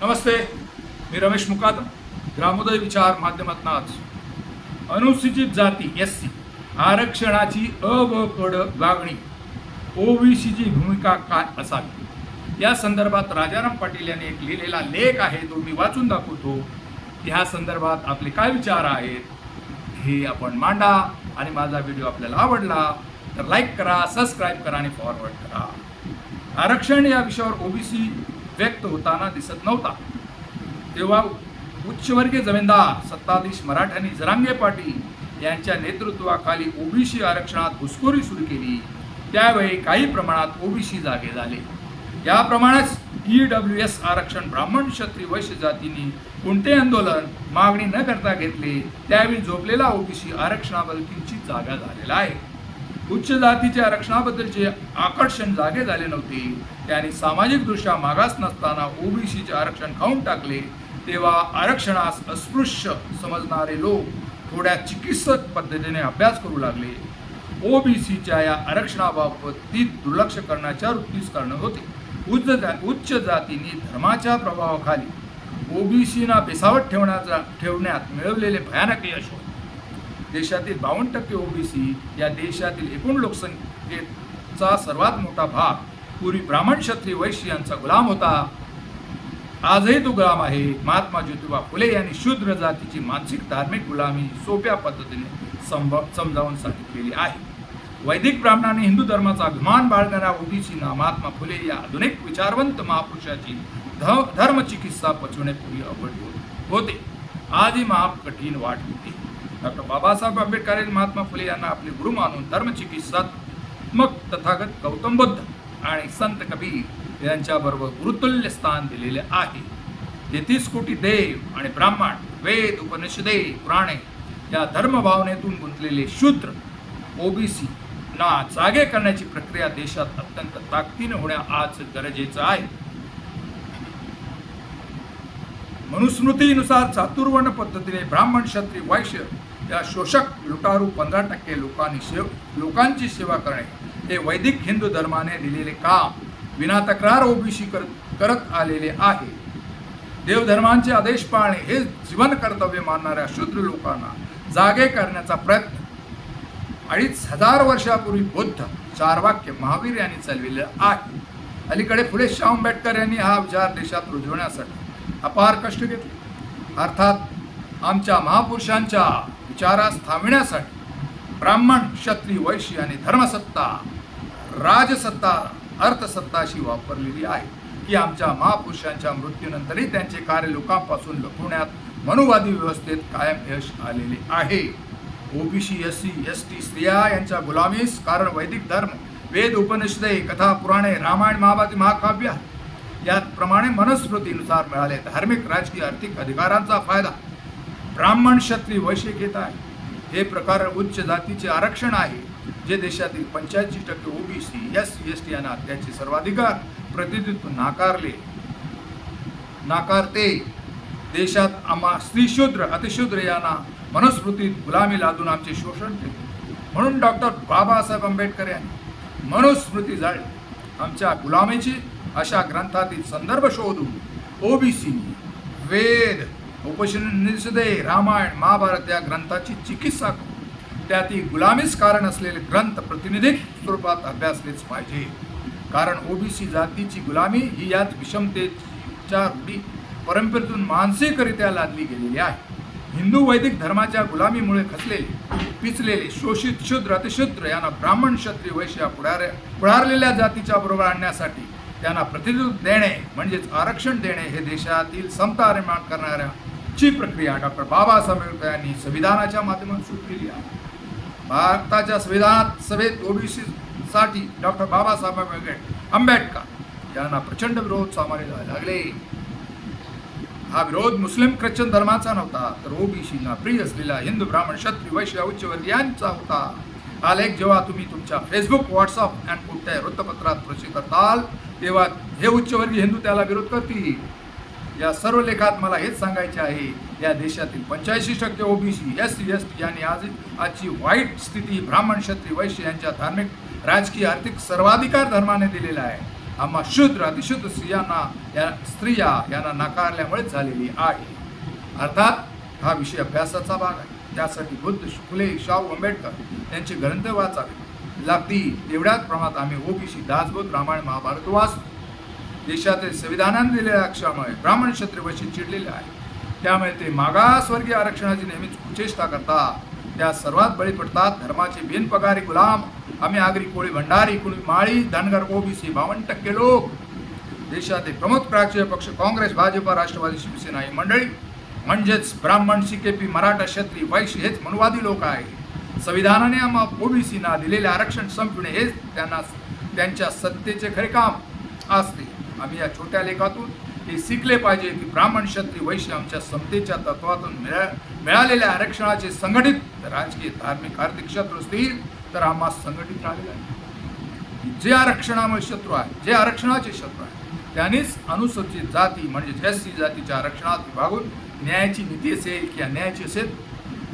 नमस्ते, मी रमेश मुकादम. ग्रामोदय विचार माध्यमातून आज अनुसूचित जाती SC आरक्षणाची अ व कड वागणी, ओबीसीची भूमिका काय असावी या संदर्भात राजाराम पाटील यांनी एक लिहिलेला लेख आहे, तो मी वाचून दाखवतो. ह्या संदर्भात आपले काय विचार आहेत हे आपण मांडा. आणि माझा व्हिडिओ आपल्याला आवडला तर लाईक करा, सबस्क्राईब करा आणि फॉरवर्ड करा. आरक्षण या विषयावर ओबीसी व्यक्त होताना दिसत नव्हता, तेव्हा उच्चवर्गीय जमीनदार सत्ताधीश मराठ्यांनी जरांगे पाटील यांच्या नेतृत्वाखाली ओबीसी आरक्षणात घुसखोरी सुरू केली. त्यावेळी काही प्रमाणात ओबीसी जागे झाले. याप्रमाणेच EWS आरक्षण ब्राह्मण क्षत्रिय वैश्य जातींनी कोणते आंदोलन मागणी न करता घेतले. त्यावेळी झोपलेला ओबीसी आरक्षणाबद्दल किंचित जागा झालेला आहे. उच्च जातीच्या आरक्षणाबद्दलचे आकर्षण जागे झाले नव्हते. त्यांनी सामाजिकदृष्ट्या मागास नसताना ओबीसीचे आरक्षण खाऊन टाकले. तेव्हा आरक्षणास अस्पृश्य समजणारे लोक थोड्या चिकित्सक पद्धतीने अभ्यास करू लागले. ओबीसीच्या या आरक्षणाबाबत दुर्लक्ष करण्याच्या वृत्तीस कारण होते. उच्च जातींनी धर्माच्या प्रभावाखाली ओबीसीना बेसावत ठेवण्यात मिळवलेले भयानक यश होते. देशातील 52% ओबीसी या देशातील एकूण लोकसंख्येचा सर्वात मोठा भाग पूर्वी ब्राह्मण क्षत्रिय वैश्य यांचा गुलाम होता. आजही तो गुलाम आहे. महात्मा ज्योतिबा फुले यांनी शूद्र जातीची मानसिक धार्मिक गुलामी सोप्या पद्धतीने समजावून सांगितलेली आहे. वैदिक ब्राह्मणांनी हिंदू धर्माचा अभिमान बाळगणाऱ्या ओबीसीना महात्मा फुले या आधुनिक विचारवंत महापुरुषाची धर्मचिकित्सा पचवण्यापूर्वी अवघड होते. आजही महाकठीण वाट होती. डॉक्टर बाबासाहेब आंबेडकर यांनी महात्मा फुले यांना आपले गुरु मानून धर्मचिकित्सात्मक तथागत गौतम बुद्ध आणि संत कबीर यांच्याबरोबर गुरुतुल्य स्थान दिलेले आहे. 33 कोटी देव आणि ब्राह्मण, वेद, उपनिषदे, पुराणे या धर्मभावनेतून गुंतलेले शूद्र ओबीसी ना जागे करण्याची प्रक्रिया देशात अत्यंत ताकदीने होणे आज गरजेचं आहे. मनुस्मृतीनुसार चातुर्वर्ण पद्धतीने ब्राह्मण क्षत्रिय वैश्य या शोषक लुटारू 15% लोकांची सेवा करणे हे वैदिक हिंदू धर्माने दिलेले काम विना तक्रार ओबीसी करत आलेले आहे. देवधर्मांचे आदेश पाळणे हे जीवन कर्तव्य मानणाऱ्या शूद्र लोकांना जागे करण्याचा प्रयत्न 2500 वर्षापूर्वी बुद्ध चारवाक्य महावीर यांनी चालविलेला आहे. अलीकडे फुले शाहू आंबेडकर यांनी हा विचार देशात रुजवण्यासाठी अपार कष्ट घेतले. अर्थात आमच्या महापुरुषांच्या विचारास थांबविण्यासाठी ब्राह्मण क्षत्रिय वैश्य आणि धर्मसत्ता, राजसत्ता, अर्थसत्ता अशी वापरलेली आहे की आमच्या महापुरुषांच्या मृत्यूनंतरही त्यांचे कार्य लोकांपासून लपवण्यात मनुवादी व्यवस्थेत कायम यश आलेले आहे. ओबीसी, SC, ST स्त्रिया यांच्या गुलामीस कारण वैदिक धर्म, वेद, उपनिषदे, कथा, पुराणे, रामायण, महाभारत, महाकाव्य याप्रमाणे मनुस्मृतीनुसार मिळाले धार्मिक, राजकीय, आर्थिक अधिकारांचा फायदा ब्राह्मण क्षत्रिय वैश्य घेत आहे. हे प्रकार उच्च जातीचे आरक्षण आहे जे देशातील 85% ओबीसी, SC, ST यांना त्याचे सर्वाधिकार प्रतिनिधित्व नाकारते. देशात आम्हा स्त्रीशूद्र, अतिशूद्र यांना मनुस्मृतीत गुलामी लादून आमचे शोषण केले. म्हणून डॉक्टर बाबासाहेब आंबेडकर यांनी मनुस्मृती जाळली. आमच्या गुलामीची अशा ग्रंथातील संदर्भ शोधून ओबीसी, वेद, उपनिषदे, रामायण, महाभारत या ग्रंथाची चिकित्सा करून त्यातील गुलामीस कारण असलेले ग्रंथ प्रतिनिधिक स्वरूपात अभ्यासलेच पाहिजे. कारण ओबीसी जातीची गुलामी ही याच विषमतेच्या रूढी परंपरेतून मानसिकरित्या लादली गेलेली आहे. हिंदू वैदिक धर्माच्या गुलामीमुळे खचलेले, पिचलेले, शोषित शूद्र, अतिशूद्र यांना ब्राह्मण क्षत्रिय वैश्य पुढारलेल्या जातीच्या बरोबर आणण्यासाठी त्यांना प्रतिनिधित्व देणे म्हणजेच आरक्षण देणे हे देशातील समता निर्माण करणाऱ्याची प्रक्रिया डॉक्टर बाबासाहेब आंबेडकर यांनी संविधानाच्या माध्यमातून सुरू केली आहे. भारताच्या संविधानात सभेत ओबीसीसाठी डॉक्टर बाबासाहेब आंबेडकर यांना प्रचंड विरोध सामोरे जावे लागले. हा विरोध मुस्लिम ख्रिश्चन धर्माचा नव्हता, तर ओबीसीना प्रिय असलेला हिंदू, ब्राह्मण, क्षत्रिय, वैश्य, उच्चवर्गीयांचा होता. हा लेख जेव्हा तुम्ही तुमच्या फेसबुक, व्हॉट्सअप आणि कोणत्याही वृत्तपत्रात प्रसिद्ध करताल तेव्हा हे उच्चवर्गीय हिंदू त्याला विरोध करतील. या सर्व लेखात मला हेच सांगायचे आहे, या देशातील 85% ओबीसी, SC, ST यांनी आजची वाईट स्थिती ब्राह्मण, क्षत्रिय, वैश्य यांच्या धार्मिक, राजकीय, आर्थिक सर्वाधिकार धर्माने दिलेला आहे. आम्हा शूद्र अतिशूद्र स्त्रिया यांना नाकारल्यामुळेच झालेली आहे. अर्थात हा विषय अभ्यासाचा भाग आहे. त्यासाठी बुद्ध, फुले, शाहू आंबेडकर यांचे ग्रंथ वाचावे लागतील. तेवढ्याच प्रमाणात आम्ही ओबीसी, दासबोध, रामायण, महाभारत वाचतो. देशातील संविधानाने दिलेल्या आरक्षणामुळे ब्राह्मण क्षत्रिय वैश्य चिडलेले आहे. त्यामुळे ते मागासवर्गीय आरक्षणाची नेहमीच कुचेष्टा करतात. त्या सर्वात बळी पडतात धर्माचे बिनपगारी गुलाम. आम्ही आगरी, कोळी, भंडारी, कुणी, माळी, धनगर, ओबीसी 52% लोक. देशातील प्रमुख राजकीय पक्ष काँग्रेस, भाजप, राष्ट्रवादी, शिवसेना ही मंडळी म्हणजेच ब्राह्मण, सीकेपी, मराठा, क्षत्रिय, वैश्य हेच मनुवादी लोक आहे. संविधानाने आम्हा ओबीसीना दिलेले आरक्षण संपविणे हेच त्यांच्या सत्तेचे खरे काम असते. आम्ही या छोट्या लेखातून हे शिकले पाहिजे की ब्राह्मण, क्षत्रिय, वैश्य आमच्या समतेच्या तत्वातून मिळालेल्या आरक्षणाचे संघटित राजकीय, धार्मिक, आर्थिक शत्रू असतील तर आम्हा संघटित राहिलेला आहे. जे आरक्षणामुळे शत्रू आहे, जे आरक्षणाचे शत्रू आहे, त्यांनीच अनुसूचित जाती म्हणजे एससी जातीच्या आरक्षणात विभागून न्यायाची नीती असेल की अन्यायाची असेल.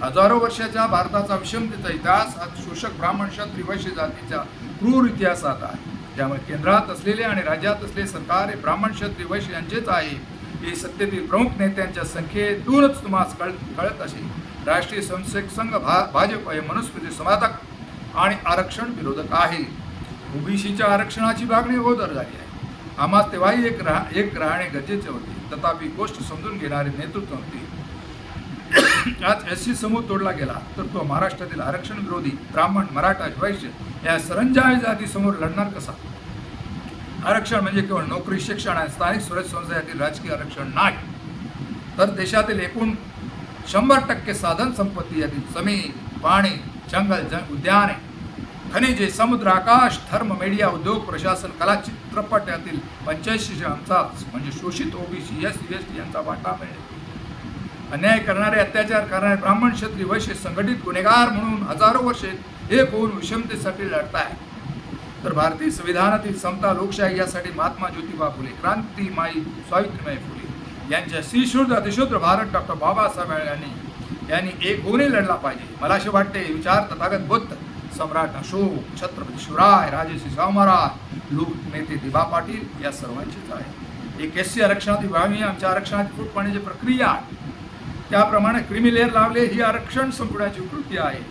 हजारो वर्षाच्या भारताचा विषमतेचा इतिहास हा शोषक ब्राह्मण, क्षत्रिय, वैश्य जातीच्या क्रूर इतिहासात आहे. त्यामुळे केंद्रात असलेले आणि राज्यात असलेले सरकार हे ब्राह्मण, क्षत्रिय, वैश्य यांचेच आहे. हे सत्तेतील प्रमुख नेत्यांच्या संख्येतूनच तुम्हाला कळत असेल. राष्ट्रीय स्वयंसेवक संघ भाजप हे मनुस्मृती समर्थक आणि आरक्षण विरोधक आहे. ओबीसीच्या आरक्षणाची मागणी अगोदर झाली आहे. आम्हाला तेव्हाही एक राहणे गरजेचे होते. तथापि गोष्ट समजून घेणारे नेतृत्व होते. आज एससी समूह तोडला गेला तर तो महाराष्ट्रातील आरक्षण विरोधी ब्राह्मण, मराठा, वैश्य या सरंजामी जातीसमोर लढणार कसा? आरक्षण म्हणजे केवळ नोकरी, शिक्षण आणि स्थानिक स्वराज्य संस्थांतील राजकीय आरक्षण नाही, तर देशातील एकूण 100% साधन संपत्ती यातील जमीन, पाणी, जंगल, उद्याने, खनिजे, समुद्र, आकाश, धर्म, मीडिया, उद्योग, प्रशासन, कला, चित्रपट यातील 85% म्हणजे शोषित ओबीसी, एससी, एसटी यांचा वाटा मिळेल. अन्याय करणारे, अत्याचार करणारे ब्राह्मण, क्षत्रिय, वैश्य संघटित गुन्हेगार म्हणून हजारो वर्षे एक होऊन विषमतेसाठी लढताय. तर भारतीय संविधानातील समता, लोकशाही यासाठी महात्मा ज्योतिबा फुले, क्रांतिमाई सावित्रीबाई फुले यांच्या श्रीशूद्र अतिशूद्र भारत डॉक्टर बाबासाहेब यांनी एक होऊन लढला पाहिजे. मला असे वाटते विचार तथागत बुद्ध, सम्राट अशोक, छत्रपती शिवराय, राजर्षी शाहू महाराज, लोकनेते दिबा पाटील या सर्वांचीच आहे. एक एससी आरक्षणात विभागणी आमच्या आरक्षणाची फूट पाडण्याची प्रक्रिया आहे. त्याप्रमाणे क्रिमी लेअर लावले ही आरक्षण संपवण्याची कृती आहे.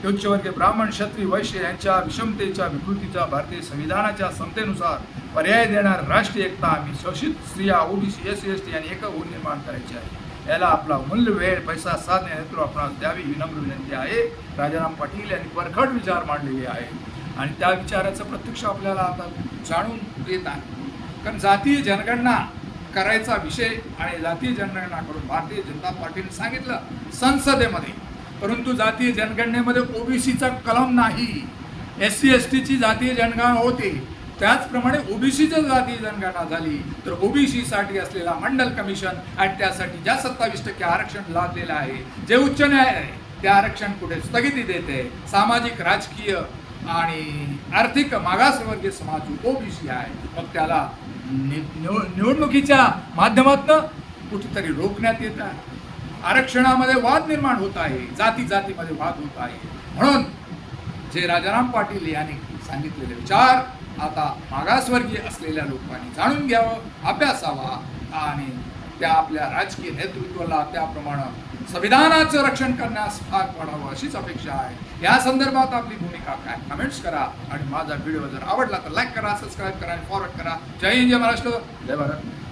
उच्चवर्गीय ब्राह्मण, क्षत्रिय, वैश्य यांच्या विषमतेच्या विकृतीच्या भारतीय संविधानाच्या समतेनुसार पर्याय देणार राष्ट्रीय एकता आम्ही शोषित स्त्रिया, ओबीसी, एससी, एसटी यांनी एक होऊन निर्माण करायची आहे. याला आपला मूल्य, वेळ, पैसा, साधने नेतृत्व आपणास द्यावी ही नम्र विनंती आहे. राजाराम पाटील यांनी परखड विचार मांडलेले आहे आणि त्या विचाराचं प्रत्यक्ष आपल्याला आता जाणून येत आहे. कारण जातीय जनगणना करायचा विषय आणि जातीय जनगणना करून भारतीय जनता पार्टीने सांगितलं संसदेमध्ये, परंतु जातीय जनगणनेमध्ये ओबीसीचा कलम नाही. एससी, एसटीची जातीय जनगणना होते, त्याचप्रमाणे ओबीसीची जातीय जनगणना झाली तर ओबीसीसाठी असलेला मंडल कमिशन आणि त्यासाठी ज्या 27% आरक्षण लादलेलं आहे, जे उच्च न्यायालय ते आरक्षण कुठे स्थगिती देते. सामाजिक, राजकीय आणि आर्थिक मागासवर्गीय समाज ओबीसी आहे, मग त्याला निवडणुकीच्या माध्यमातून कुठेतरी रोखण्यात येत आहे. आरक्षणामध्ये वाद निर्माण होत आहे, जातीमध्ये वाद होत आहे. म्हणून जे राजाराम पाटील यांनी सांगितलेले विचार आता मागासवर्गीय असलेल्या लोकांनी जाणून घ्यावं, अभ्यासावा आणि त्या आपल्या राजकीय नेतृत्वाला त्याप्रमाणे संविधानाचं रक्षण करण्यास भाग पाडावं अशीच अपेक्षा आहे. या संदर्भात आपली भूमिका काय, कमेंट्स करा आणि माझा व्हिडिओ जर आवडला तर लाईक करा, सबस्क्राईब करा आणि फॉरवर्ड करा. जय हिंद, जय महाराष्ट्र, जय भारत.